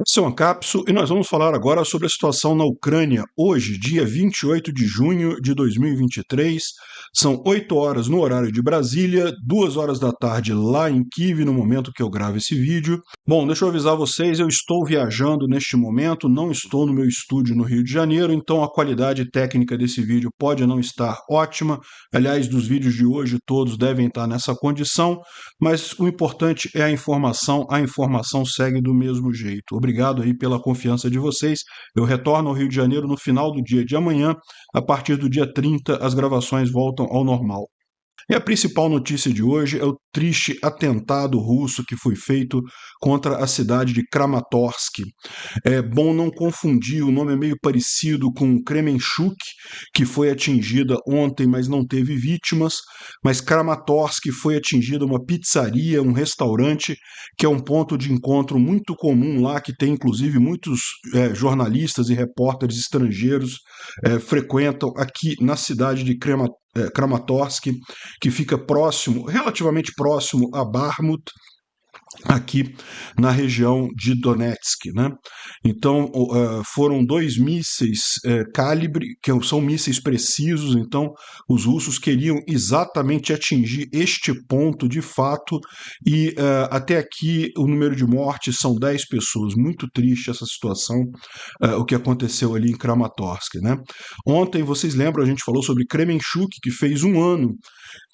Esse é o Ancapso e nós vamos falar agora sobre a situação na Ucrânia. Hoje, dia 28 de junho de 2023, são 8 horas no horário de Brasília, 2 horas da tarde lá em Kiev, no momento que eu gravo esse vídeo. Bom, deixa eu avisar vocês, eu estou viajando neste momento, não estou no meu estúdio no Rio de Janeiro, então a qualidade técnica desse vídeo pode não estar ótima. Aliás, dos vídeos de hoje todos devem estar nessa condição, mas o importante é a informação segue do mesmo jeito. Obrigado aí pela confiança de vocês. Eu retorno ao Rio de Janeiro no final do dia de amanhã. A partir do dia 30, as gravações voltam ao normal. E a principal notícia de hoje é o triste atentado russo que foi feito contra a cidade de Kramatorsk. É bom não confundir, o nome é meio parecido com Kremenchuk, que foi atingida ontem, mas não teve vítimas, mas Kramatorsk foi atingida uma pizzaria, um restaurante, que é um ponto de encontro muito comum lá, que tem inclusive muitos jornalistas e repórteres estrangeiros frequentam aqui na cidade de Kramatorsk, que fica próximo, relativamente próximo a Bakhmut, aqui na região de Donetsk, né? Então foram 2 mísseis calibre, que são mísseis precisos, então os russos queriam exatamente atingir este ponto de fato, e até aqui o número de mortes são 10 pessoas, muito triste essa situação, o que aconteceu ali em Kramatorsk, né? Ontem, vocês lembram, a gente falou sobre Kremenchuk, que fez um ano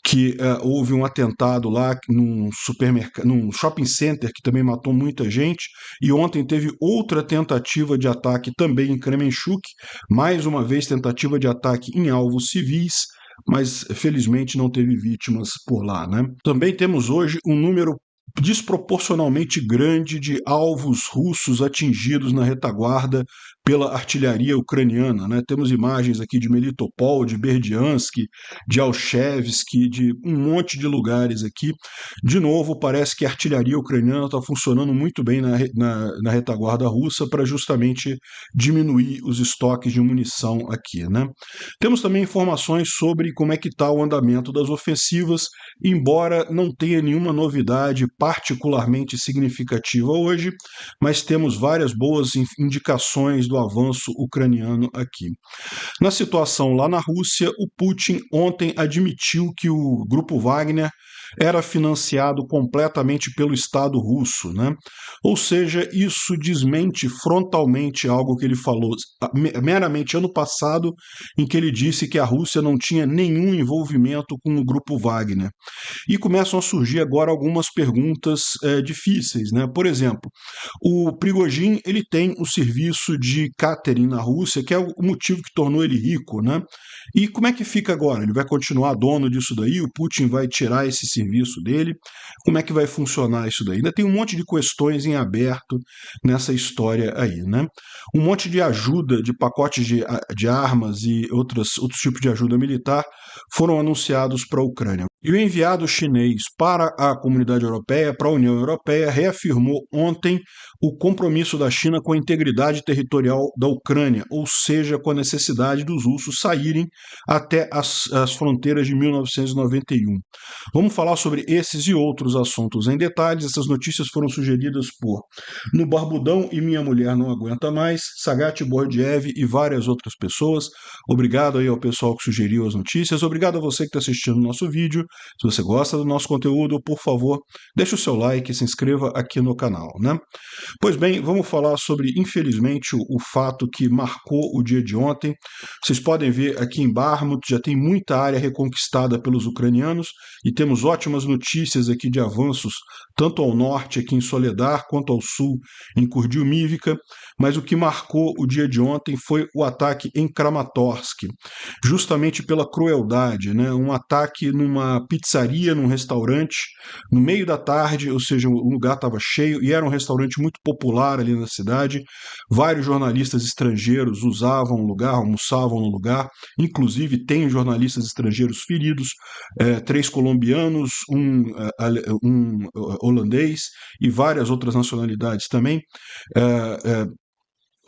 que houve um atentado lá num supermercado, num shopping center que também matou muita gente, e ontem teve outra tentativa de ataque também em Kremenchuk, mais uma vez tentativa de ataque em alvos civis, mas felizmente não teve vítimas por lá, né? Também temos hoje um número desproporcionalmente grande de alvos russos atingidos na retaguarda pela artilharia ucraniana, né? Temos imagens aqui de Melitopol, de Berdiansk, de Alchevsk, de um monte de lugares aqui. De novo, parece que a artilharia ucraniana está funcionando muito bem na retaguarda russa para justamente diminuir os estoques de munição aqui, né? Temos também informações sobre como é que está o andamento das ofensivas, embora não tenha nenhuma novidade particularmente significativa hoje, mas temos várias boas indicações do avanço ucraniano aqui. Na situação lá na Rússia, o Putin ontem admitiu que o grupo Wagner era financiado completamente pelo Estado russo, né? Ou seja, isso desmente frontalmente algo que ele falou meramente ano passado, em que ele disse que a Rússia não tinha nenhum envolvimento com o grupo Wagner. E começam a surgir agora algumas perguntas difíceis, né? Por exemplo, o Prigozhin, ele tem um serviço de catering na Rússia, que é o motivo que tornou ele rico, né? E como é que fica agora? Ele vai continuar dono disso daí? O Putin vai tirar esse serviço dele? Como é que vai funcionar isso daí? Ainda tem um monte de questões em aberto nessa história aí, né? Um monte de ajuda, de pacotes de armas e outros tipos de ajuda militar foram anunciados para a Ucrânia. E o enviado chinês para a comunidade europeia, para a União Europeia, reafirmou ontem o compromisso da China com a integridade territorial da Ucrânia, ou seja, com a necessidade dos russos saírem até as fronteiras de 1991. Vamos falar sobre esses e outros assuntos em detalhes. Essas notícias foram sugeridas por No Barbudão e Minha Mulher Não Aguenta Mais, Sagat Bordiev e várias outras pessoas. Obrigado aí ao pessoal que sugeriu as notícias. Obrigado a você que está assistindo o nosso vídeo. Se você gosta do nosso conteúdo, por favor, deixe o seu like e se inscreva aqui no canal, né? Pois bem, vamos falar sobre, infelizmente, o fato que marcou o dia de ontem. Vocês podem ver aqui em Bakhmut, já tem muita área reconquistada pelos ucranianos e temos ótimas notícias aqui de avanços, tanto ao norte, aqui em Soledar, quanto ao sul, em Kurdyumivka, mas o que marcou o dia de ontem foi o ataque em Kramatorsk, justamente pela crueldade, né? Um ataque numa pizzaria, num restaurante, no meio da tarde, ou seja, o lugar estava cheio e era um restaurante muito popular ali na cidade. Vários jornalistas estrangeiros usavam o lugar, almoçavam no lugar, inclusive tem jornalistas estrangeiros feridos, 3 colombianos, um holandês e várias outras nacionalidades também.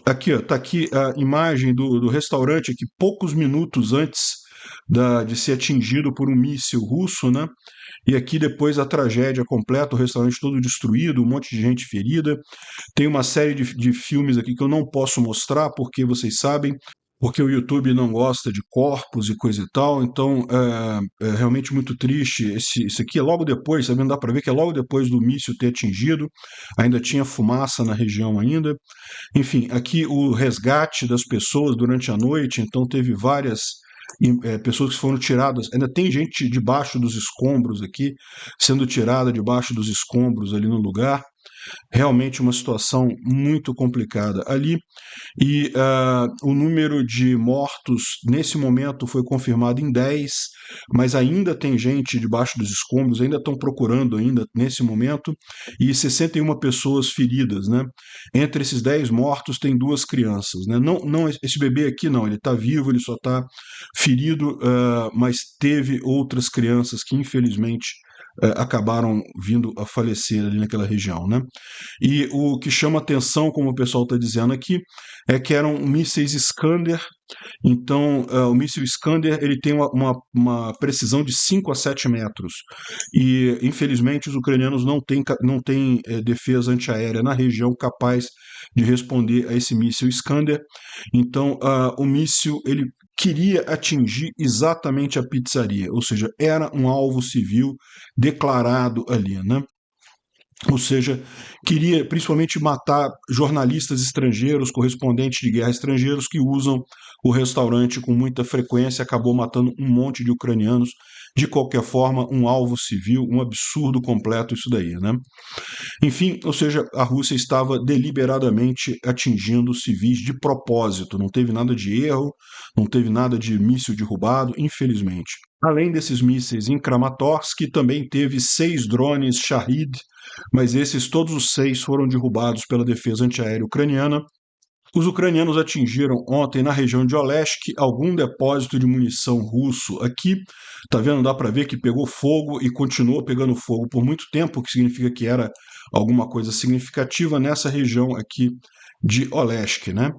Aqui, está aqui a imagem do restaurante, aqui poucos minutos antes de ser atingido por um míssil russo, né? E aqui depois a tragédia completa, o restaurante todo destruído, um monte de gente ferida. Tem uma série de filmes aqui que eu não posso mostrar, porque vocês sabem, porque o YouTube não gosta de corpos e coisa e tal, então é realmente muito triste. Esse aqui é logo depois, sabendo, dá para ver que é logo depois do míssil ter atingido, ainda tinha fumaça na região ainda. Enfim, aqui o resgate das pessoas durante a noite, então teve várias pessoas que foram tiradas, ainda tem gente debaixo dos escombros aqui, sendo tirada debaixo dos escombros ali no lugar. Realmente uma situação muito complicada ali. E o número de mortos nesse momento foi confirmado em 10, mas ainda tem gente debaixo dos escombros, ainda estão procurando ainda nesse momento, e 61 pessoas feridas, né? Entre esses 10 mortos tem 2 crianças, né? Não, esse bebê aqui não, ele está vivo, ele só está ferido, mas teve outras crianças que infelizmente acabaram vindo a falecer ali naquela região, né? E o que chama atenção, como o pessoal está dizendo aqui, é que eram mísseis Iskander. Então, o míssil Iskander ele tem uma precisão de 5 a 7 metros. E, infelizmente, os ucranianos não têm defesa antiaérea na região capaz de responder a esse míssil Iskander. Então, o míssil ele queria atingir exatamente a pizzaria, ou seja, era um alvo civil declarado ali, né? Ou seja, queria principalmente matar jornalistas estrangeiros, correspondentes de guerra estrangeiros que usam o restaurante com muita frequência, acabou matando um monte de ucranianos. De qualquer forma, um alvo civil, um absurdo completo isso daí, né? Enfim, ou seja, a Rússia estava deliberadamente atingindo civis de propósito, não teve nada de erro, não teve nada de míssil derrubado, infelizmente. Além desses mísseis em Kramatorsk, também teve 6 drones Shahid, mas esses todos os 6 foram derrubados pela defesa antiaérea ucraniana. Os ucranianos atingiram ontem na região de Olesk algum depósito de munição russo aqui. Tá vendo? Dá para ver que pegou fogo e continuou pegando fogo por muito tempo, o que significa que era alguma coisa significativa nessa região aqui de Olesk, né?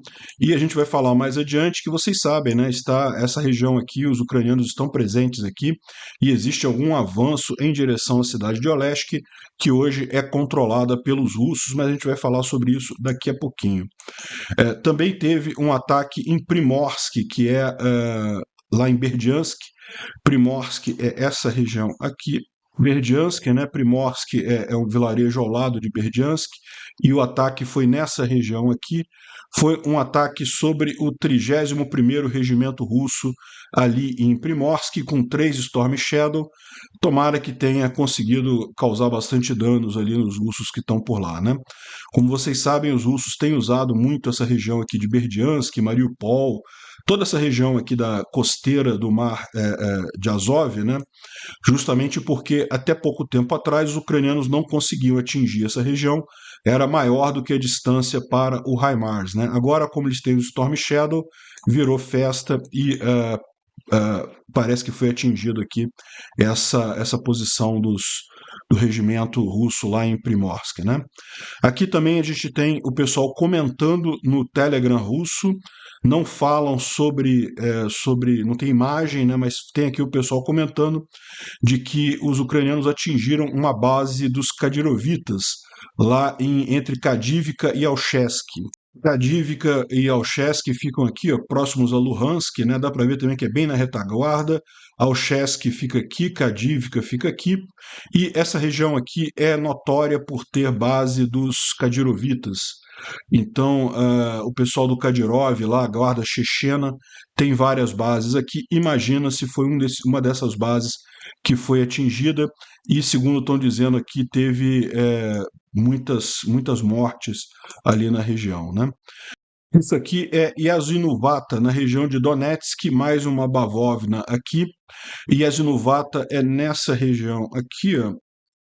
E a gente vai falar mais adiante que vocês sabem, né? Está essa região aqui, os ucranianos estão presentes aqui e existe algum avanço em direção à cidade de Olesk, que hoje é controlada pelos russos, mas a gente vai falar sobre isso daqui a pouquinho. Também teve um ataque em Primorsk, que é lá em Berdiansk. Primorsk é essa região aqui. Berdiansk, né? Primorsk é um vilarejo ao lado de Berdiansk, e o ataque foi nessa região aqui. Foi um ataque sobre o 31º Regimento Russo ali em Primorsk, com 3 Storm Shadow. Tomara que tenha conseguido causar bastante danos ali nos russos que estão por lá, né? Como vocês sabem, os russos têm usado muito essa região aqui de Berdiansk, Mariupol, toda essa região aqui da costeira do mar de Azov, né? Justamente porque até pouco tempo atrás os ucranianos não conseguiam atingir essa região, era maior do que a distância para o HIMARS, né? Agora, como eles têm o Storm Shadow, virou festa e parece que foi atingido aqui essa posição do regimento russo lá em Primorsk, né? Aqui também a gente tem o pessoal comentando no Telegram russo, não falam sobre não tem imagem, né, mas tem aqui o pessoal comentando de que os ucranianos atingiram uma base dos Kadyrovitas, lá entre Kadivka e Alchevsk. Kadivka e Alchevsk ficam aqui, ó, próximos a Luhansk, né? Dá para ver também que é bem na retaguarda. Alchevsk fica aqui, Kadivka fica aqui, e essa região aqui é notória por ter base dos Kadyrovitas. Então, o pessoal do Kadyrov, lá, a guarda chechena, tem várias bases aqui. Imagina se foi uma dessas bases que foi atingida, e segundo estão dizendo aqui, teve muitas mortes ali na região, né? Isso aqui é Yazinovata, na região de Donetsk, mais uma Bavovna aqui. Yazinovata é nessa região aqui, ó,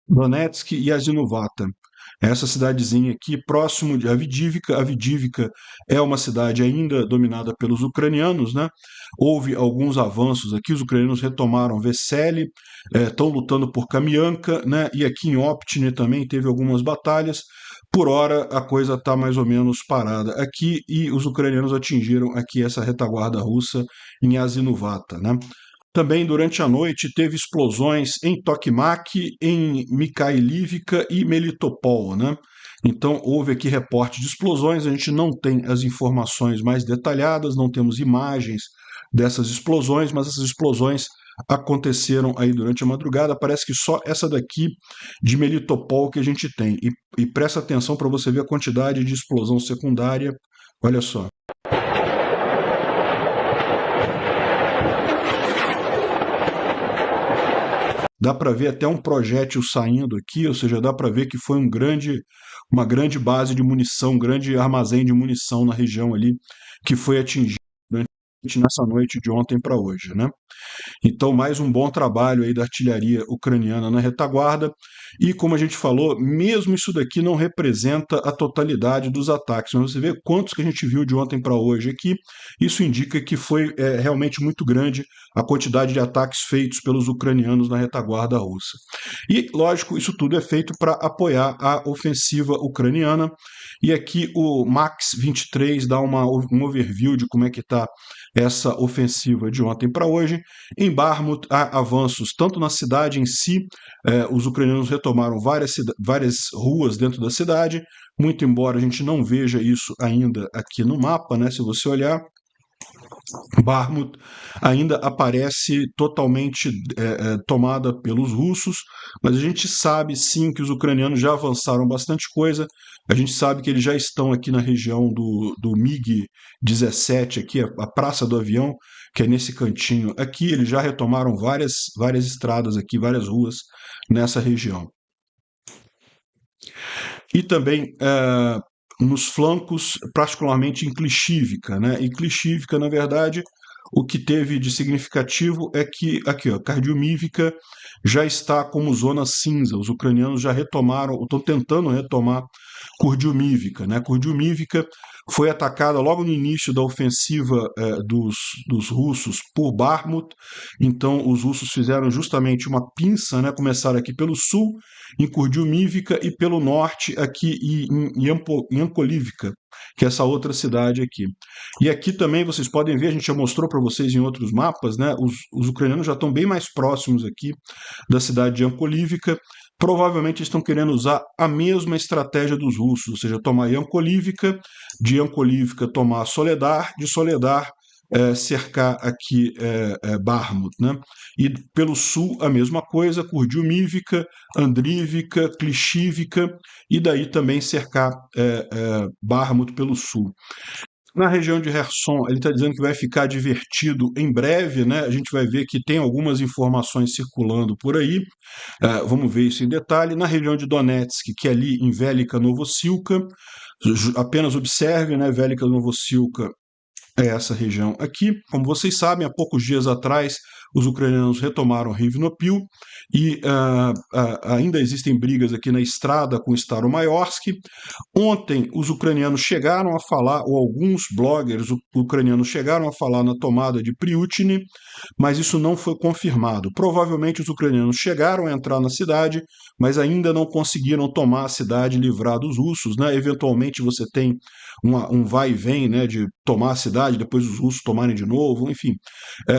Donetsk e Yazinovata. Essa cidadezinha aqui, próximo de Avdiivka. Avdiivka é uma cidade ainda dominada pelos ucranianos, né? Houve alguns avanços aqui, os ucranianos retomaram Vesely, estão lutando por Kamianka, né? E aqui em Optine também teve algumas batalhas. Por hora, a coisa está mais ou menos parada aqui, e os ucranianos atingiram aqui essa retaguarda russa em Yazinovata, né? Também durante a noite teve explosões em Tokmak, em Mikhailivka e Melitopol, né? Então houve aqui reporte de explosões, a gente não tem as informações mais detalhadas, não temos imagens dessas explosões, mas essas explosões aconteceram aí durante a madrugada. Parece que só essa daqui de Melitopol que a gente tem. E presta atenção para você ver a quantidade de explosão secundária. Olha só. Dá para ver até um projétil saindo aqui, ou seja, dá para ver que foi uma grande base de munição, um grande armazém de munição na região ali que foi atingido nessa noite de ontem para hoje, né? Então, mais um bom trabalho aí da artilharia ucraniana na retaguarda. E, como a gente falou, mesmo isso daqui não representa a totalidade dos ataques. Mas você vê quantos que a gente viu de ontem para hoje aqui, isso indica que foi realmente muito grande a quantidade de ataques feitos pelos ucranianos na retaguarda russa. E, lógico, isso tudo é feito para apoiar a ofensiva ucraniana. E aqui o Max 23 dá um overview de como é que está essa ofensiva de ontem para hoje. Em Bakhmut há avanços tanto na cidade em si, os ucranianos retomaram várias ruas dentro da cidade, muito embora a gente não veja isso ainda aqui no mapa, né? Se você olhar, Bakhmut ainda aparece totalmente tomada pelos russos, mas a gente sabe sim que os ucranianos já avançaram bastante coisa. A gente sabe que eles já estão aqui na região do MiG-17, aqui, a Praça do Avião, que é nesse cantinho aqui. Eles já retomaram várias estradas aqui, várias ruas nessa região. E também nos flancos, particularmente em Klishivka, né? E Klishivka, na verdade, o que teve de significativo é que aqui, ó, Kardiumivka já está como zona cinza. Os ucranianos já retomaram, estão tentando retomar Kurdiumivka, né? Kurdiumivka foi atacada logo no início da ofensiva dos russos por Bakhmut. Então os russos fizeram justamente uma pinça, né? Começaram aqui pelo sul, em Kurdiumivka, e pelo norte aqui em Yankolivka, que é essa outra cidade aqui. E aqui também vocês podem ver, a gente já mostrou para vocês em outros mapas, né? Os ucranianos já estão bem mais próximos aqui da cidade de Yankolivka. Provavelmente estão querendo usar a mesma estratégia dos russos, ou seja, tomar Yankolivka, de Yankolivka tomar Soledar, de Soledar cercar aqui Bakhmut, né? E pelo sul a mesma coisa, Kurdiumivka, Andrivka, Klishivka, e daí também cercar Bakhmut pelo sul. Na região de Kherson, ele está dizendo que vai ficar divertido em breve, né? A gente vai ver que tem algumas informações circulando por aí. Vamos ver isso em detalhe. Na região de Donetsk, que é ali em Velika Novossilka, apenas observe, né? Velika Novossilka é essa região aqui. Como vocês sabem, há poucos dias atrás, os ucranianos retomaram Rivnopil e ainda existem brigas aqui na estrada com Staromayorsk. Ontem, os ucranianos chegaram a falar, ou alguns bloggers ucranianos chegaram a falar na tomada de Priutini, mas isso não foi confirmado. Provavelmente os ucranianos chegaram a entrar na cidade, mas ainda não conseguiram tomar a cidade e livrar dos russos, né? Eventualmente você tem um vai e vem, né, de tomar a cidade, depois os russos tomarem de novo, enfim.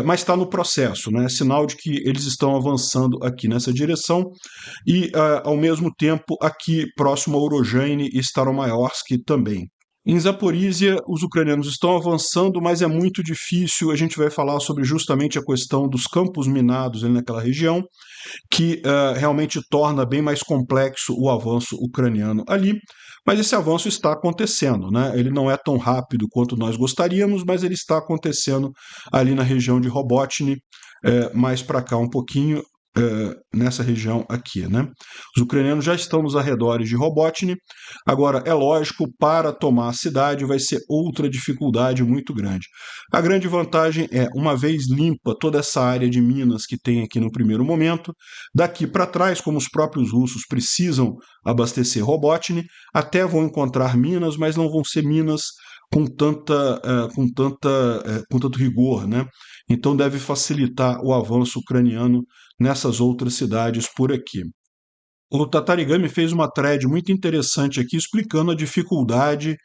Mas está no processo, né? É sinal de que eles estão avançando aqui nessa direção e, ao mesmo tempo, aqui próximo a Urozhaine e Staromayorsk também. Em Zaporizhia, os ucranianos estão avançando, mas é muito difícil. A gente vai falar sobre justamente a questão dos campos minados ali naquela região, que realmente torna bem mais complexo o avanço ucraniano ali. Mas esse avanço está acontecendo, né? Ele não é tão rápido quanto nós gostaríamos, mas ele está acontecendo ali na região de Robotny, mais para cá um pouquinho, nessa região aqui, né? Os ucranianos já estão nos arredores de Robotny. Agora, é lógico, para tomar a cidade vai ser outra dificuldade muito grande. A grande vantagem é, uma vez limpa toda essa área de minas que tem aqui no primeiro momento, daqui para trás, como os próprios russos precisam abastecer Robotny, até vão encontrar minas, mas não vão ser minas com tanto rigor, né? Então deve facilitar o avanço ucraniano nessas outras cidades por aqui. O Tatarigami fez uma thread muito interessante aqui explicando a dificuldade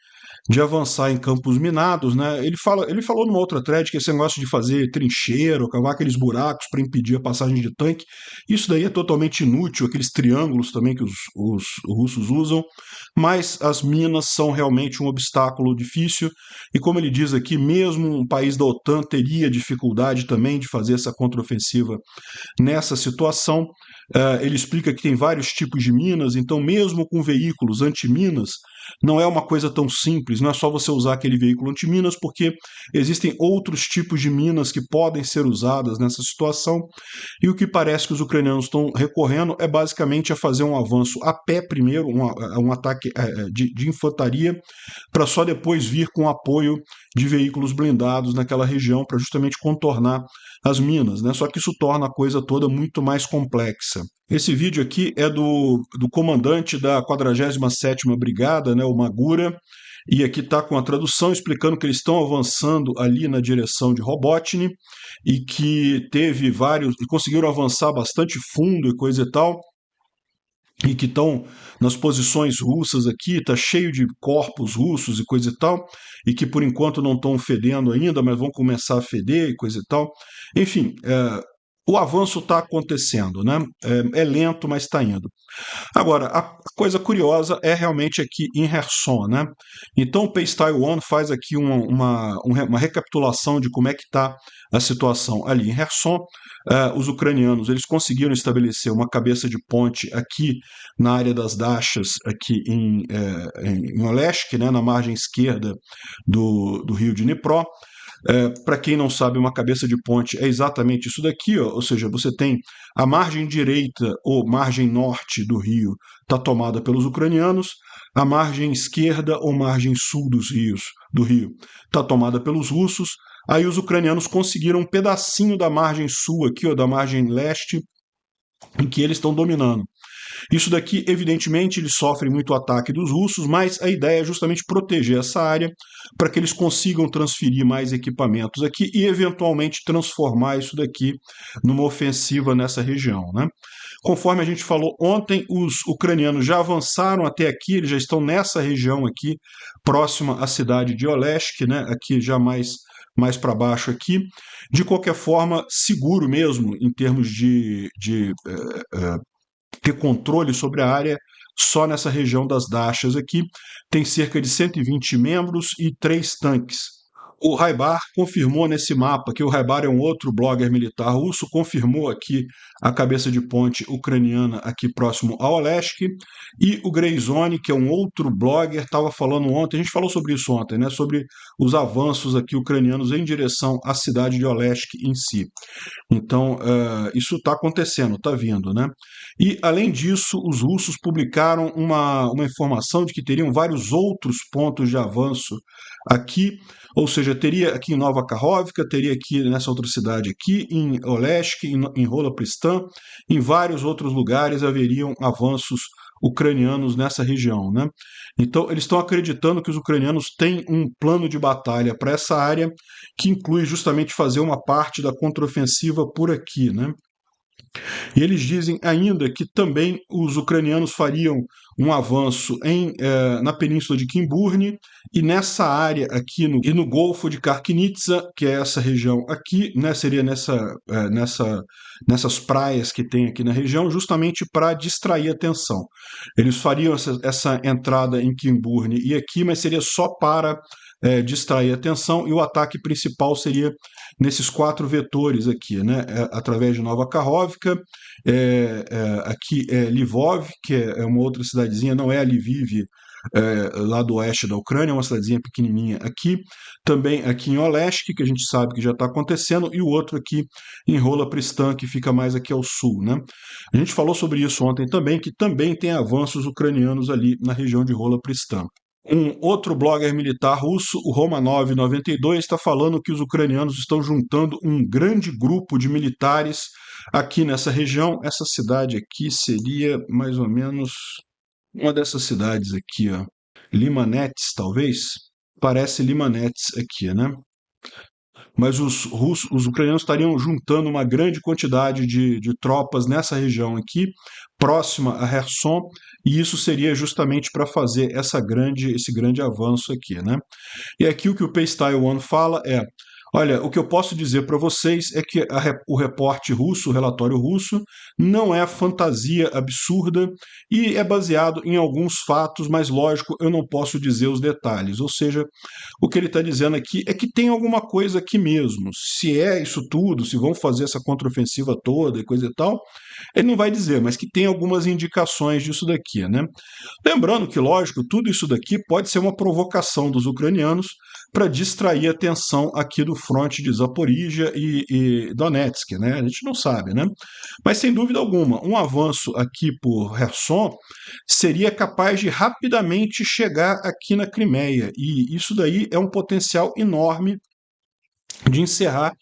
de avançar em campos minados, né? Ele falou numa outra thread que esse negócio de fazer trincheira, ou cavar aqueles buracos para impedir a passagem de tanque, isso daí é totalmente inútil, aqueles triângulos também que os russos usam, mas as minas são realmente um obstáculo difícil, e como ele diz aqui, mesmo um país da OTAN teria dificuldade também de fazer essa contraofensiva nessa situação. Ele explica que tem vários tipos de minas, então, mesmo com veículos antiminas, não é uma coisa tão simples, não é só você usar aquele veículo antiminas, porque existem outros tipos de minas que podem ser usadas nessa situação, e o que parece que os ucranianos estão recorrendo é basicamente a fazer um avanço a pé primeiro, um ataque de infantaria, para só depois vir com apoio de veículos blindados naquela região para justamente contornar as minas, né? Só que isso torna a coisa toda muito mais complexa. Esse vídeo aqui é do comandante da 47ª Brigada, né, o Magura, e aqui está com a tradução explicando que eles estão avançando ali na direção de Robotny e que teve vários, e conseguiram avançar bastante fundo e coisa e tal, e que estão nas posições russas aqui, está cheio de corpos russos e coisa e tal, e que por enquanto não estão fedendo ainda, mas vão começar a feder e coisa e tal. Enfim, o avanço está acontecendo, né? É lento, mas está indo. Agora, a coisa curiosa é realmente aqui em Kherson, né? Então o Pace Taiwan faz aqui uma recapitulação de como é que está a situação ali em Kherson. Os ucranianos eles conseguiram estabelecer uma cabeça de ponte aqui na área das Dachas, aqui em Olesk, né, na margem esquerda do rio de Dnipro. Para quem não sabe, uma cabeça de ponte é exatamente isso daqui, ó, ou seja, você tem a margem direita ou margem norte do rio está tomada pelos ucranianos, a margem esquerda ou margem sul do rio está tomada pelos russos. Aí os ucranianos conseguiram um pedacinho da margem sul aqui, ó, da margem leste, em que eles estão dominando. Isso daqui, evidentemente, eles sofrem muito ataque dos russos, mas a ideia é justamente proteger essa área para que eles consigam transferir mais equipamentos aqui e, eventualmente, transformar isso daqui numa ofensiva nessa região, né? Conforme a gente falou ontem, os ucranianos já avançaram até aqui, eles já estão nessa região aqui, próxima à cidade de Olesk, né? Aqui já mais para baixo aqui. De qualquer forma, seguro mesmo em termos de ter controle sobre a área só nessa região das Dachas aqui. Tem cerca de 120 membros e 3 tanques. O Raibar confirmou nesse mapa, que o Raibar é um outro blogger militar russo, confirmou aqui a cabeça de ponte ucraniana aqui próximo a Olesk, e o Greyzone, que é um outro blogger, estava falando ontem, a gente falou sobre isso ontem, né, sobre os avanços aqui ucranianos em direção à cidade de Olesk em si. Então, isso está acontecendo, está vindo, né? E, além disso, os russos publicaram uma informação de que teriam vários outros pontos de avanço aqui, ou seja, teria aqui em Nova Kakhovka, teria aqui nessa outra cidade aqui, em Olesk, em Rolopristan, em vários outros lugares haveriam avanços ucranianos nessa região, né? Então, eles estão acreditando que os ucranianos têm um plano de batalha para essa área, que inclui justamente fazer uma parte da contraofensiva por aqui, né? E eles dizem ainda que também os ucranianos fariam um avanço na península de Kimburni e nessa área aqui e no Golfo de Karknitsa, que é essa região aqui, né, seria nessas praias que tem aqui na região, justamente para distrair a atenção. Eles fariam essa entrada em Kimburni e aqui, mas seria só para distrair a atenção, e o ataque principal seria nesses 4 vetores aqui, né? Através de Nova Kakhovka, aqui é Lvov, que é uma outra cidadezinha, não é a Lviv, lá do oeste da Ucrânia, é uma cidadezinha pequenininha aqui, também aqui em Olesk, que a gente sabe que já está acontecendo, e o outro aqui em Rolopristan, que fica mais aqui ao sul, né? A gente falou sobre isso ontem também, que também tem avanços ucranianos ali na região de Rolopristan. Um outro blogger militar russo, o Romanov92, está falando que os ucranianos estão juntando um grande grupo de militares aqui nessa região. Essa cidade aqui seria mais ou menos uma dessas cidades aqui, ó. Limanets, talvez? Parece Limanets aqui, né? mas os ucranianos estariam juntando uma grande quantidade de tropas nessa região aqui, próxima a Kherson, e isso seria justamente para fazer esse grande avanço aqui, né? E aqui o que o Paystyle One fala é: olha, o que eu posso dizer para vocês é que o reporte russo, o relatório russo, não é fantasia absurda e é baseado em alguns fatos, mas lógico, eu não posso dizer os detalhes. Ou seja, o que ele está dizendo aqui é que tem alguma coisa aqui mesmo. Se é isso tudo, se vão fazer essa contraofensiva toda e coisa e tal, ele não vai dizer, mas que tem algumas indicações disso daqui, né? Lembrando que, lógico, tudo isso daqui pode ser uma provocação dos ucranianos para distrair a atenção aqui do fronte de Zaporígia e Donetsk, né? A gente não sabe, né? Mas sem dúvida alguma, um avanço aqui por Kherson seria capaz de rapidamente chegar aqui na Crimeia, e isso daí é um potencial enorme de encerrar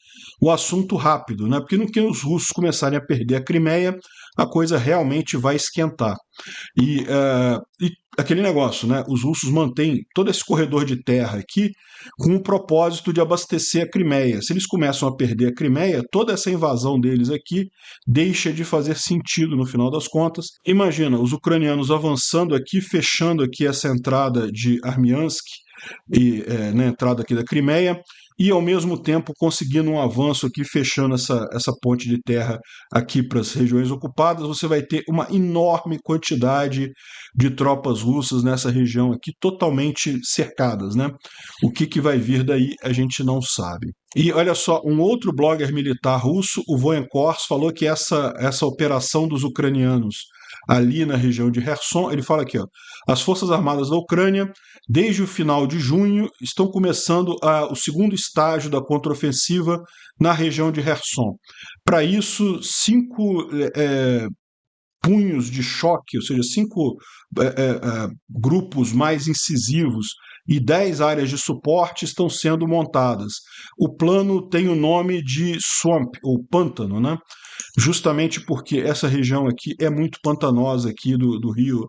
o assunto rápido, né? Porque no que os russos começarem a perder a Crimeia, a coisa realmente vai esquentar. E aquele negócio, né? Os russos mantêm todo esse corredor de terra aqui com o propósito de abastecer a Crimeia. Se eles começam a perder a Crimeia, toda essa invasão deles aqui deixa de fazer sentido no final das contas. Imagina os ucranianos avançando aqui, fechando aqui essa entrada de Armiansk na entrada aqui da Crimeia, e ao mesmo tempo conseguindo um avanço aqui, fechando essa ponte de terra aqui para as regiões ocupadas, você vai ter uma enorme quantidade de tropas russas nessa região aqui, totalmente cercadas, né? O que vai vir daí a gente não sabe. E olha só, um outro blogger militar russo, o Voenkors, falou que essa operação dos ucranianos ali na região de Kherson, ele fala aqui, ó, as Forças Armadas da Ucrânia, desde o final de junho, estão começando o segundo estágio da contraofensiva na região de Kherson. Para isso, 5 punhos de choque, ou seja, 5 grupos mais incisivos e 10 áreas de suporte estão sendo montadas. O plano tem o nome de swamp, ou pântano, né? Justamente porque essa região aqui é muito pantanosa aqui do rio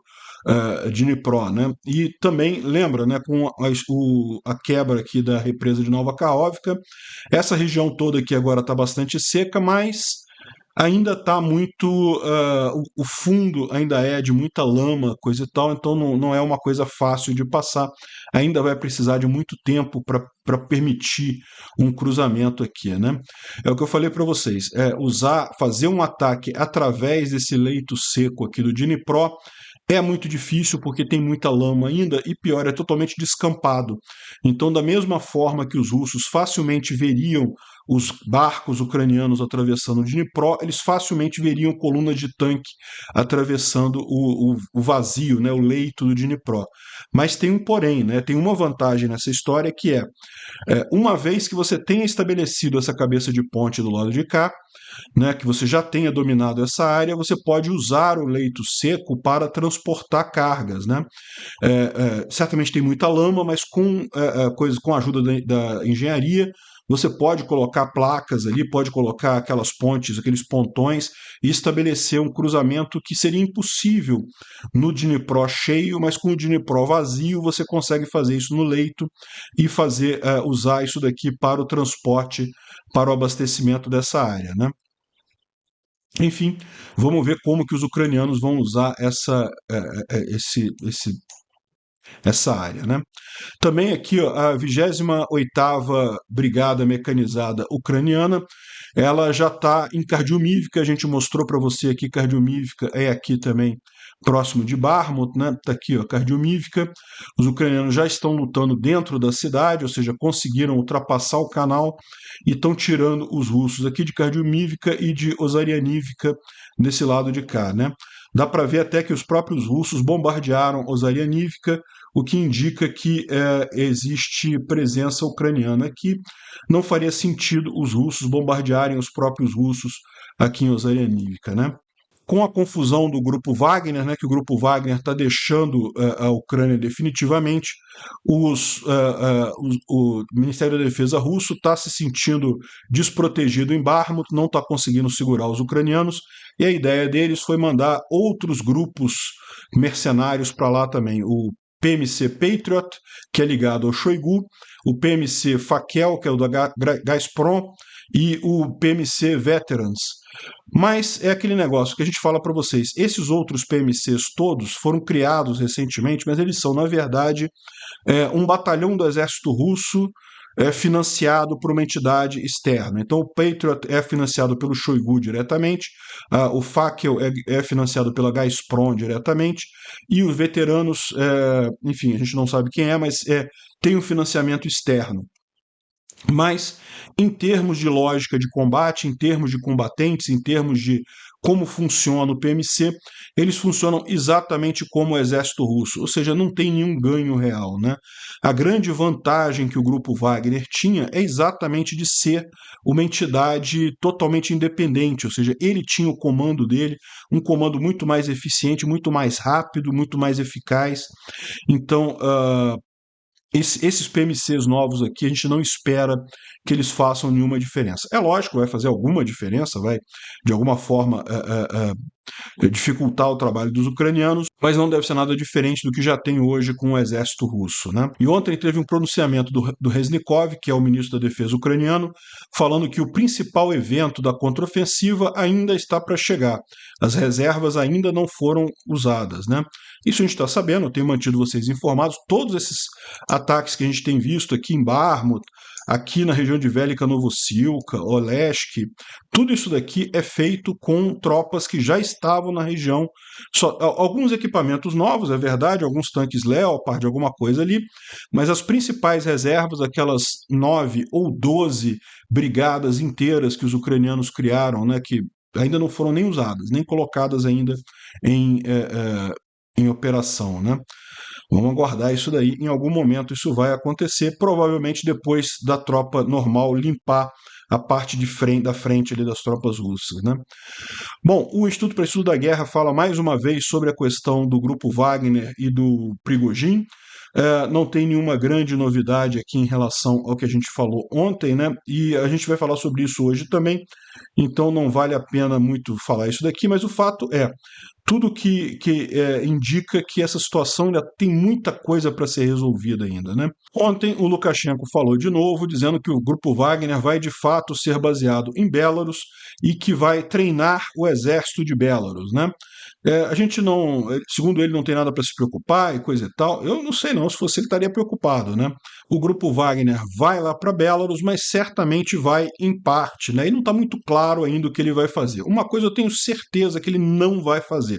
Dnipro, né? E também lembra, né, com a quebra aqui da represa de Nova Kakhovka, essa região toda aqui agora está bastante seca, mas ainda está muito, o fundo ainda é de muita lama, coisa e tal, então não é uma coisa fácil de passar, ainda vai precisar de muito tempo para permitir um cruzamento aqui, né? É o que eu falei para vocês, fazer um ataque através desse leito seco aqui do Dnipro é muito difícil porque tem muita lama ainda e pior, é totalmente descampado. Então, da mesma forma que os russos facilmente veriam os barcos ucranianos atravessando o Dnipro, eles facilmente veriam colunas de tanque atravessando o vazio, né, o leito do Dnipro. Mas tem um porém, né, tem uma vantagem nessa história que uma vez que você tenha estabelecido essa cabeça de ponte do lado de cá, né, que você já tenha dominado essa área, você pode usar o leito seco para transportar cargas, né? Certamente tem muita lama, mas com a ajuda da engenharia, você pode colocar placas ali, pode colocar aquelas pontes, aqueles pontões e estabelecer um cruzamento que seria impossível no Dnipro cheio, mas com o Dnipro vazio você consegue fazer isso no leito e usar isso daqui para o transporte, para o abastecimento dessa área, né? Enfim, vamos ver como que os ucranianos vão usar essa área, né? Também aqui, ó, a 28ª Brigada Mecanizada Ucraniana, ela já está em Kardiumivka, a gente mostrou para você aqui, Kardiumivka é aqui também, próximo de Bakhmut, né? Está aqui, ó, Kardiumivka. Os ucranianos já estão lutando dentro da cidade, ou seja, conseguiram ultrapassar o canal e estão tirando os russos aqui de Kardiumivka e de Ozaryanivka desse lado de cá, né? Dá para ver até que os próprios russos bombardearam Ozaryanivka, o que indica que existe presença ucraniana aqui. Não faria sentido os russos bombardearem os próprios russos aqui em Ozaryanivka, né? Com a confusão do grupo Wagner, né, que o grupo Wagner está deixando a Ucrânia definitivamente, o Ministério da Defesa russo está se sentindo desprotegido em Bakhmut, não está conseguindo segurar os ucranianos, e a ideia deles foi mandar outros grupos mercenários para lá também. O PMC Patriot, que é ligado ao Shoigu, o PMC Fakel, que é o da Gazprom, e o PMC Veterans. Mas é aquele negócio que a gente fala para vocês, esses outros PMCs todos foram criados recentemente, mas eles são, na verdade, um batalhão do exército russo financiado por uma entidade externa. Então, o Patriot é financiado pelo Shoigu diretamente, o Fakel é financiado pela Gazprom diretamente, e os veteranos, enfim, a gente não sabe quem é, mas tem um financiamento externo. Mas, em termos de lógica de combate, em termos de combatentes, em termos de como funciona o PMC, eles funcionam exatamente como o exército russo, ou seja, não tem nenhum ganho real, né? A grande vantagem que o grupo Wagner tinha é exatamente de ser uma entidade totalmente independente, ou seja, ele tinha o comando dele, um comando muito mais eficiente, muito mais rápido, muito mais eficaz. Então, esses PMCs novos aqui, a gente não espera que eles façam nenhuma diferença. É lógico, vai fazer alguma diferença, vai de alguma forma dificultar o trabalho dos ucranianos, mas não deve ser nada diferente do que já tem hoje com o exército russo, né? E ontem teve um pronunciamento do Reznikov, que é o ministro da Defesa ucraniano, falando que o principal evento da contraofensiva ainda está para chegar. As reservas ainda não foram usadas, né? Isso a gente está sabendo, eu tenho mantido vocês informados. Todos esses ataques que a gente tem visto aqui em Bakhmut, aqui na região de Velika Novosilka, Olesk, tudo isso daqui é feito com tropas que já estavam na região. Alguns equipamentos novos, é verdade, alguns tanques Leopard, alguma coisa ali, mas as principais reservas, aquelas 9 ou 12 brigadas inteiras que os ucranianos criaram, né, que ainda não foram nem usadas, nem colocadas ainda em operação, né? Vamos aguardar isso daí. Em algum momento isso vai acontecer, provavelmente depois da tropa normal limpar a parte da frente ali das tropas russas, né? Bom, o Instituto para Estudo da Guerra fala mais uma vez sobre a questão do grupo Wagner e do Prigozhin. Não tem nenhuma grande novidade aqui em relação ao que a gente falou ontem, né? E a gente vai falar sobre isso hoje também, então não vale a pena muito falar isso daqui, mas o fato é, tudo que indica que essa situação ainda tem muita coisa para ser resolvida ainda, né? Ontem o Lukashenko falou de novo, dizendo que o grupo Wagner vai de fato ser baseado em Belarus e que vai treinar o exército de Belarus, né? A gente não, segundo ele, não tem nada para se preocupar e coisa e tal. Eu não sei não, se fosse ele estaria preocupado, né? O grupo Wagner vai lá para Belarus, mas certamente vai em parte, né? E não está muito claro ainda o que ele vai fazer. Uma coisa eu tenho certeza que ele não vai fazer,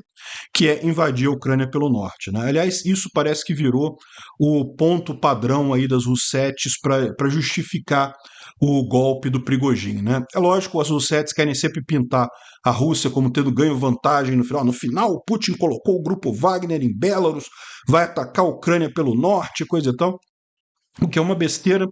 que é invadir a Ucrânia pelo norte, né? Aliás, isso parece que virou o ponto padrão aí das Russetes para justificar o golpe do Prigozhin, né? É lógico, as Russetes querem sempre pintar a Rússia como tendo ganho vantagem no final. No final, o Putin colocou o grupo Wagner em Belarus, vai atacar a Ucrânia pelo norte, coisa e tal, o que é uma besteira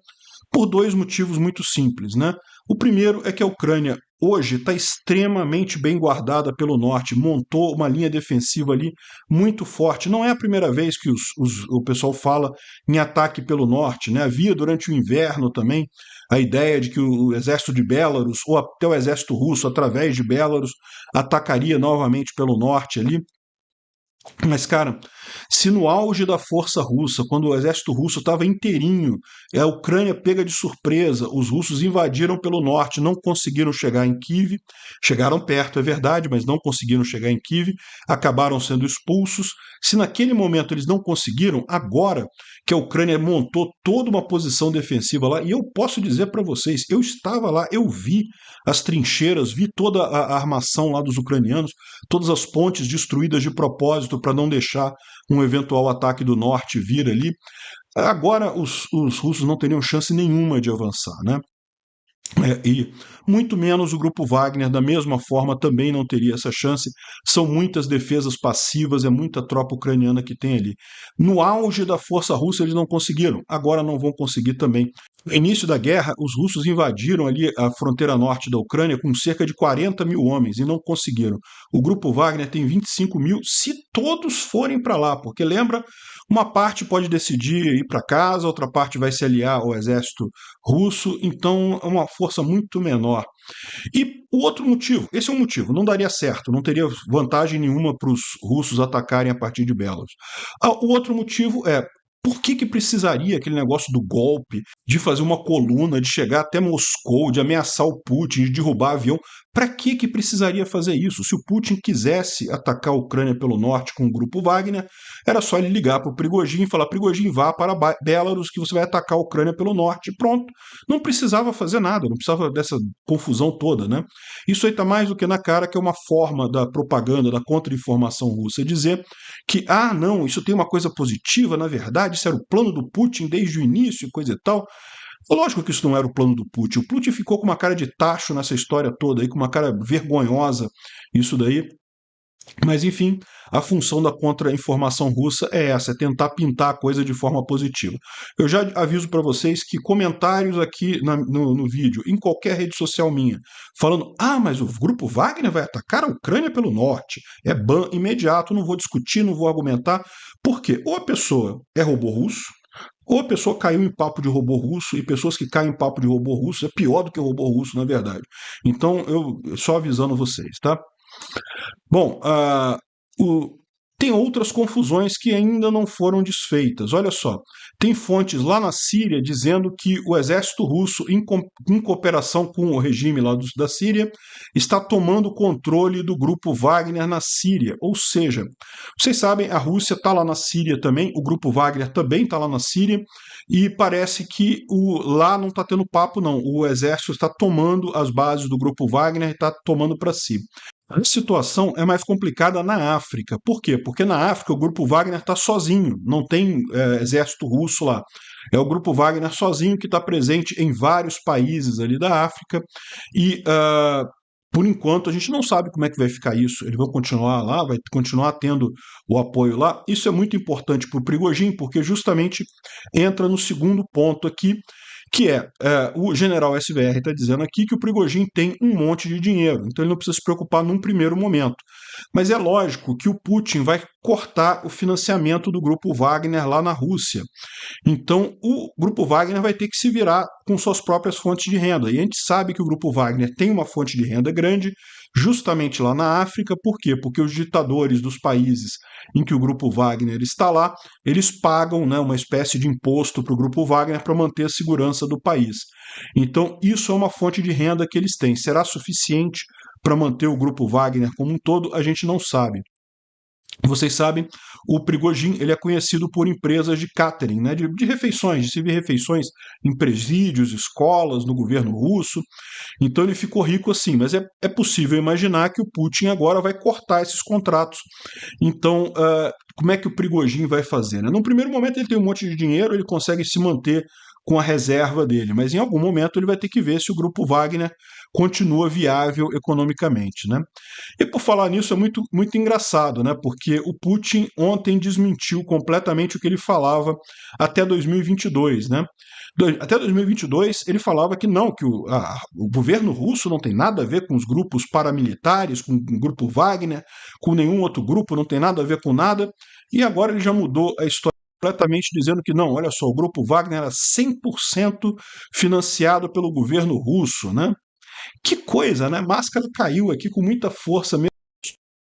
por dois motivos muito simples, né? O primeiro é que a Ucrânia hoje está extremamente bem guardada pelo norte, montou uma linha defensiva ali muito forte. Não é a primeira vez que o pessoal fala em ataque pelo norte, né? Havia durante o inverno também a ideia de que o exército de Belarus, ou até o exército russo, através de Belarus, atacaria novamente pelo norte ali. Mas, cara, se no auge da força russa, quando o exército russo estava inteirinho, a Ucrânia pega de surpresa, os russos invadiram pelo norte, não conseguiram chegar em Kiev, chegaram perto, é verdade, mas não conseguiram chegar em Kiev, acabaram sendo expulsos. Se naquele momento eles não conseguiram, agora que a Ucrânia montou toda uma posição defensiva lá, e eu posso dizer para vocês, eu estava lá, eu vi as trincheiras, vi toda a armação lá dos ucranianos, todas as pontes destruídas de propósito para não deixar um eventual ataque do norte vir ali. Agora os russos não teriam chance nenhuma de avançar, né? E muito menos o grupo Wagner, da mesma forma, também não teria essa chance. São muitas defesas passivas, é muita tropa ucraniana que tem ali. No auge da força russa eles não conseguiram, agora não vão conseguir também. No início da guerra, os russos invadiram ali a fronteira norte da Ucrânia com cerca de 40 mil homens e não conseguiram. O grupo Wagner tem 25 mil, se todos forem para lá, porque lembra, uma parte pode decidir ir para casa, outra parte vai se aliar ao exército russo, então é uma força muito menor. E o outro motivo, esse é um motivo, não daria certo, não teria vantagem nenhuma para os russos atacarem a partir de Belarus. O outro motivo é por que precisaria aquele negócio do golpe, de fazer uma coluna, de chegar até Moscou, de ameaçar o Putin, de derrubar avião? Para que precisaria fazer isso? Se o Putin quisesse atacar a Ucrânia pelo norte com o grupo Wagner, era só ele ligar para o Prigozhin e falar: Prigozhin, vá para Belarus que você vai atacar a Ucrânia pelo norte. Pronto. Não precisava fazer nada, não precisava dessa confusão toda, né? Isso aí está mais do que na cara que é uma forma da propaganda, da contra-informação russa, dizer que, não, isso tem uma coisa positiva, na verdade, isso era o plano do Putin desde o início e coisa e tal. Lógico que isso não era o plano do Putin. O Putin ficou com uma cara de tacho nessa história toda, aí, com uma cara vergonhosa, isso daí. Mas, enfim, a função da contra-informação russa é essa, é tentar pintar a coisa de forma positiva. Eu já aviso para vocês que comentários aqui no vídeo, em qualquer rede social minha, falando: mas o grupo Wagner vai atacar a Ucrânia pelo norte, é ban imediato, não vou discutir, não vou argumentar, porque ou a pessoa é robô russo, ou a pessoa caiu em papo de robô russo, e pessoas que caem em papo de robô russo é pior do que robô russo, na verdade. Então, eu só avisando vocês, tá? Bom, o- tem outras confusões que ainda não foram desfeitas. Olha só, tem fontes lá na Síria dizendo que o exército russo, em cooperação com o regime lá da Síria, está tomando o controle do grupo Wagner na Síria. Ou seja, vocês sabem, a Rússia está lá na Síria também, o grupo Wagner também está lá na Síria, e parece que lá não está tendo papo, não. O exército está tomando as bases do grupo Wagner e está tomando para si. A situação é mais complicada na África. Por quê? Porque na África o grupo Wagner está sozinho, não tem exército russo lá. É o grupo Wagner sozinho que está presente em vários países ali da África e, por enquanto, a gente não sabe como é que vai ficar isso. Eles vão continuar lá, vai continuar tendo o apoio lá. Isso é muito importante para o Prigozhin, porque justamente entra no segundo ponto aqui, que o general SVR está dizendo aqui que o Prigozhin tem um monte de dinheiro, então ele não precisa se preocupar num primeiro momento. Mas é lógico que o Putin vai cortar o financiamento do grupo Wagner lá na Rússia. Então o grupo Wagner vai ter que se virar com suas próprias fontes de renda. E a gente sabe que o grupo Wagner tem uma fonte de renda grande, justamente lá na África. Por quê? Porque os ditadores dos países em que o grupo Wagner está lá, eles pagam, né, uma espécie de imposto para o grupo Wagner para manter a segurança do país. Então, isso é uma fonte de renda que eles têm. Será suficiente para manter o grupo Wagner como um todo? A gente não sabe. Vocês sabem, o Prigozhin ele é conhecido por empresas de catering, né, de refeições, de servir refeições em presídios, escolas, no governo russo. Então ele ficou rico assim, mas é possível imaginar que o Putin agora vai cortar esses contratos. Então, como é que o Prigozhin vai fazer? Né? Num primeiro momento ele tem um monte de dinheiro, ele consegue se manter com a reserva dele, mas em algum momento ele vai ter que ver se o grupo Wagner continua viável economicamente, né? E por falar nisso é muito, muito engraçado, né? Porque o Putin ontem desmentiu completamente o que ele falava até 2022, né? Até 2022 ele falava que não, que o governo russo não tem nada a ver com os grupos paramilitares, com o grupo Wagner, com nenhum outro grupo, não tem nada a ver com nada. E agora ele já mudou a história completamente dizendo que não, olha só, o grupo Wagner era 100% financiado pelo governo russo, né? Que coisa, né? Máscara caiu aqui com muita força, mesmo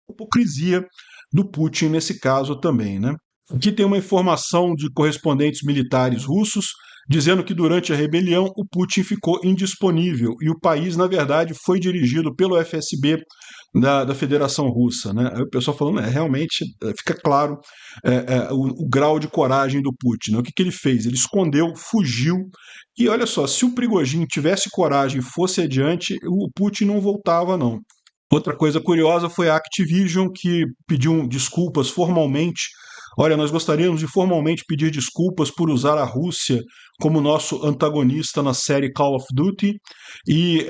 a hipocrisia do Putin nesse caso também, né? Aqui tem uma informação de correspondentes militares russos dizendo que durante a rebelião o Putin ficou indisponível e o país, na verdade, foi dirigido pelo FSB da Federação Russa. Né? Aí o pessoal falando, realmente fica claro o grau de coragem do Putin. Né? O que ele fez? Ele escondeu, fugiu, e olha só, se o Prigozhin tivesse coragem e fosse adiante, o Putin não voltava, não. Outra coisa curiosa foi a Activision, que pediu desculpas formalmente. Olha, nós gostaríamos de formalmente pedir desculpas por usar a Rússia como nosso antagonista na série Call of Duty. E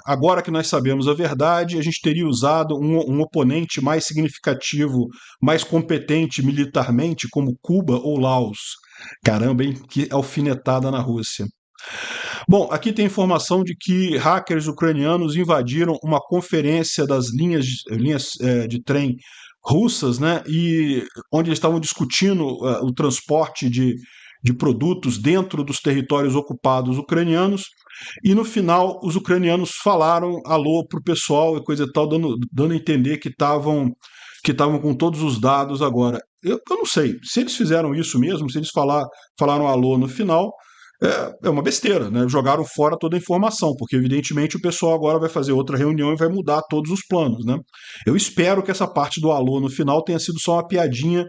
agora que nós sabemos a verdade, a gente teria usado um oponente mais significativo, mais competente militarmente, como Cuba ou Laos. Caramba, hein? Que alfinetada na Rússia. Bom, aqui tem informação de que hackers ucranianos invadiram uma conferência das linhas de trem russas, né, e onde eles estavam discutindo o transporte de produtos dentro dos territórios ocupados ucranianos, e no final os ucranianos falaram alô para o pessoal e coisa e tal, dando a entender que estavam com todos os dados agora. Eu não sei, se eles fizeram isso mesmo, se eles falaram alô no final, é uma besteira, né? Jogaram fora toda a informação, porque evidentemente o pessoal agora vai fazer outra reunião e vai mudar todos os planos, né? Eu espero que essa parte do alô no final tenha sido só uma piadinha,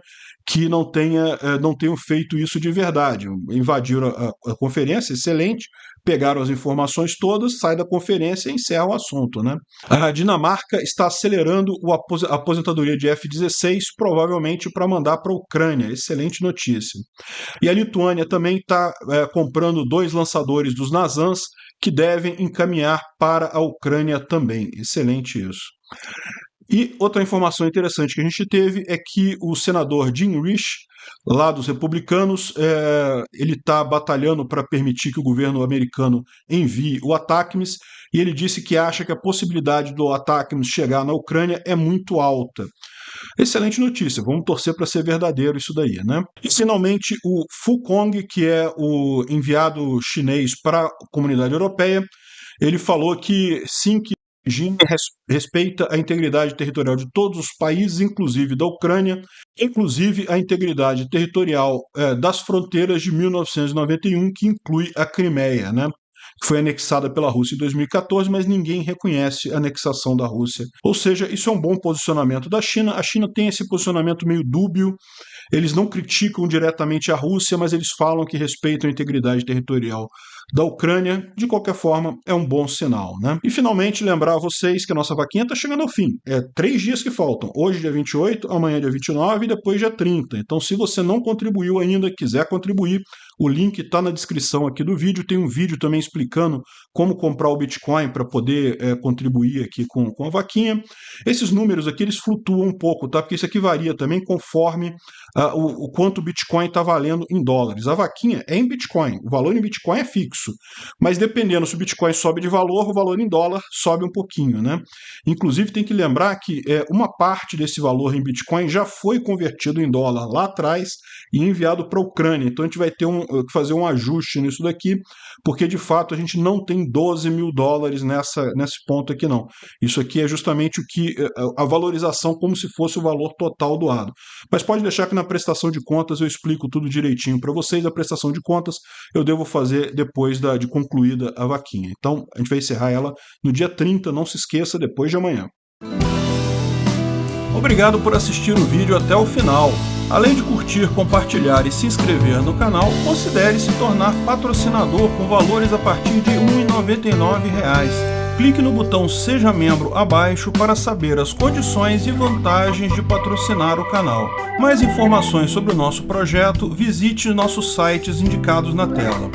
que não tenham feito isso de verdade. Invadiram a conferência, excelente, pegaram as informações todas, sai da conferência e encerra o assunto, né? A Dinamarca está acelerando a aposentadoria de F-16, provavelmente para mandar para a Ucrânia. Excelente notícia. E a Lituânia também está comprando 2 lançadores dos NASAMS que devem encaminhar para a Ucrânia também. Excelente isso. E outra informação interessante que a gente teve é que o senador Jim Risch, lá dos republicanos, ele está batalhando para permitir que o governo americano envie o ATACMS, e ele disse que acha que a possibilidade do ATACMS chegar na Ucrânia é muito alta. Excelente notícia, vamos torcer para ser verdadeiro isso daí, né? E finalmente o Fu Kong, que é o enviado chinês para a comunidade europeia, ele falou que sim, que Beijing respeita a integridade territorial de todos os países, inclusive da Ucrânia, inclusive a integridade territorial das fronteiras de 1991, que inclui a Crimeia, né? Que foi anexada pela Rússia em 2014, mas ninguém reconhece a anexação da Rússia. Ou seja, isso é um bom posicionamento da China. A China tem esse posicionamento meio dúbio. Eles não criticam diretamente a Rússia, mas eles falam que respeitam a integridade territorial da Ucrânia. De qualquer forma, é um bom sinal, né? E finalmente lembrar a vocês que a nossa vaquinha está chegando ao fim. 3 dias que faltam. Hoje, dia 28, amanhã, dia 29 e depois, dia 30. Então, se você não contribuiu ainda, quiser contribuir, o link está na descrição aqui do vídeo. Tem um vídeo também explicando como comprar o Bitcoin para poder contribuir aqui com a vaquinha. Esses números aqui, eles flutuam um pouco, tá? Porque isso aqui varia também conforme o quanto o Bitcoin está valendo em dólares. A vaquinha é em Bitcoin, o valor em Bitcoin é fixo, mas dependendo se o Bitcoin sobe de valor, o valor em dólar sobe um pouquinho, né? Inclusive tem que lembrar que uma parte desse valor em Bitcoin já foi convertido em dólar lá atrás e enviado para a Ucrânia, então a gente vai ter que fazer um ajuste nisso daqui, porque de fato a gente não tem 12 mil dólares nesse ponto aqui não. Isso aqui é justamente o que a valorização como se fosse o valor total doado. Mas pode deixar que na prestação de contas eu explico tudo direitinho para vocês. A prestação de contas eu devo fazer depois de concluída a vaquinha. Então a gente vai encerrar ela no dia 30, não se esqueça, depois de amanhã. Obrigado por assistir o vídeo até o final. Além de curtir, compartilhar e se inscrever no canal, considere se tornar patrocinador com valores a partir de R$ 1,99. Clique no botão Seja Membro abaixo para saber as condições e vantagens de patrocinar o canal. Mais informações sobre o nosso projeto, visite nossos sites indicados na tela.